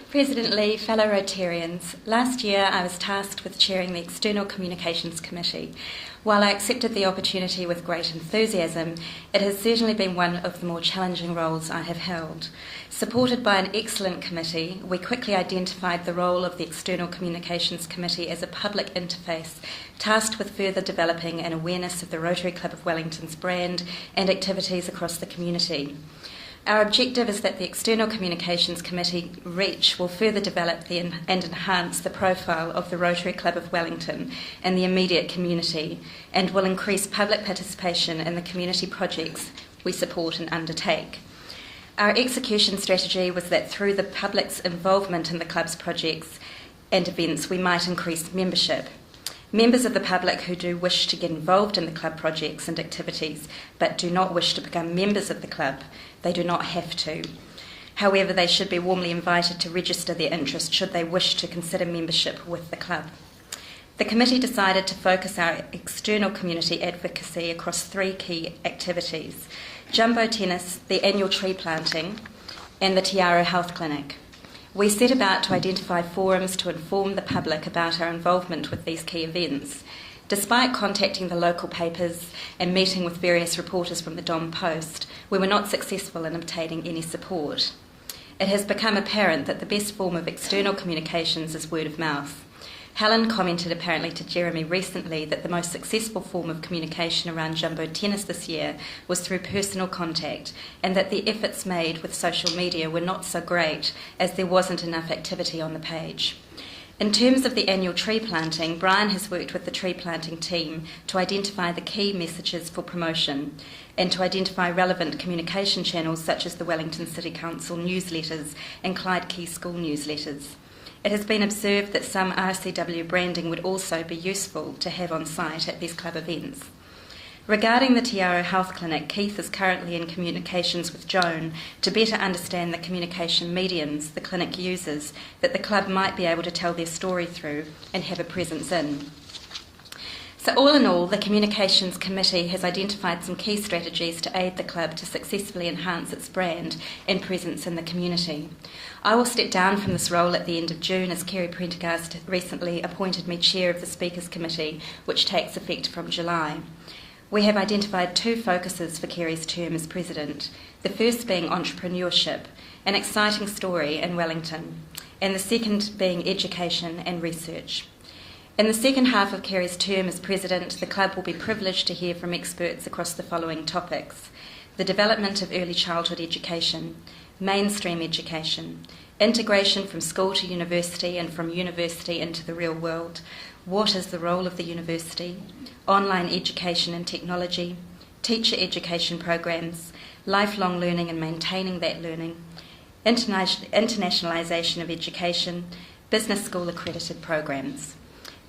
President Lee, fellow Rotarians, last year I was tasked with chairing the External Communications Committee. While I accepted the opportunity with great enthusiasm, it has certainly been one of the more challenging roles I have held. Supported by an excellent committee, we quickly identified the role of the External Communications Committee as a public interface, tasked with further developing an awareness of the Rotary Club of Wellington's brand and activities across the community. Our objective is that the External Communications Committee reach will further develop and enhance the profile of the Rotary Club of Wellington and the immediate community, and will increase public participation in the community projects we support and undertake. Our execution strategy was that through the public's involvement in the club's projects and events, we might increase membership. Members of the public who do wish to get involved in the club projects and activities but do not wish to become members of the club, they do not have to. However, they should be warmly invited to register their interest should they wish to consider membership with the club. The committee decided to focus our external community advocacy across three key activities: jumbo tennis, the annual tree planting, and the Tiaro Health Clinic. We set about to identify forums to inform the public about our involvement with these key events. Despite contacting the local papers and meeting with various reporters from the Dom Post, we were not successful in obtaining any support. It has become apparent that the best form of external communications is word of mouth. Helen commented apparently to Jeremy recently that the most successful form of communication around jumbo tennis this year was through personal contact, and that the efforts made with social media were not so great as there wasn't enough activity on the page. In terms of the annual tree planting, Brian has worked with the tree planting team to identify the key messages for promotion and to identify relevant communication channels such as the Wellington City Council newsletters and Clyde Quay School newsletters. It has been observed that some RCW branding would also be useful to have on site at these club events. Regarding the Tiaro Health Clinic, Keith is currently in communications with Joan to better understand the communication mediums the clinic uses that the club might be able to tell their story through and have a presence in. So all in all, the Communications Committee has identified some key strategies to aid the club to successfully enhance its brand and presence in the community. I will step down from this role at the end of June as Kerry Prendergast recently appointed me Chair of the Speakers Committee, which takes effect from July. We have identified two focuses for Kerry's term as President, the first being entrepreneurship, an exciting story in Wellington, and the second being education and research. In the second half of Kerry's term as President, the club will be privileged to hear from experts across the following topics: the development of early childhood education, mainstream education, integration from school to university and from university into the real world, what is the role of the university, online education and technology, teacher education programs, lifelong learning and maintaining that learning, internationalisation of education, business school accredited programs.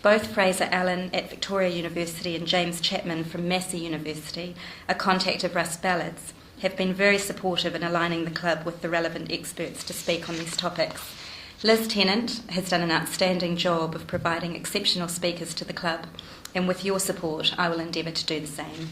Both Fraser Allen at Victoria University and James Chapman from Massey University, a contact of Russ Ballard's, have been very supportive in aligning the club with the relevant experts to speak on these topics. Liz Tennant has done an outstanding job of providing exceptional speakers to the club, and with your support I will endeavour to do the same.